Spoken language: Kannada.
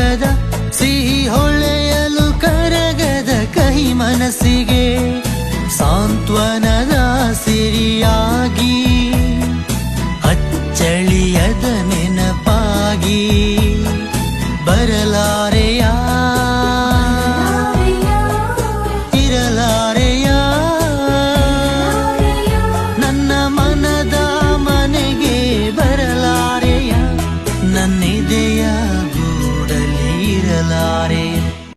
ಮೊಗದ ಸಿಹಿ ಹೊಳೆಯಲು ಕರಗದ ಕಹಿ ಮನಸ್ಸಿಗೆ ಸಾಂತ್ವನದ ಸಿರಿಯಾಗಿ ಅಚ್ಚಳಿಯದ ನೆನಪಾಗಿ ಬರಲಾರೆಯ ಇರಲಾರೆಯ ನನ್ನ ಮನದ ಮನೆಗೆ ಬರಲಾರೆಯ ನನ್ನಿದೆಯ ಗೂಡಲಿ ಇರಲಾರೆಯ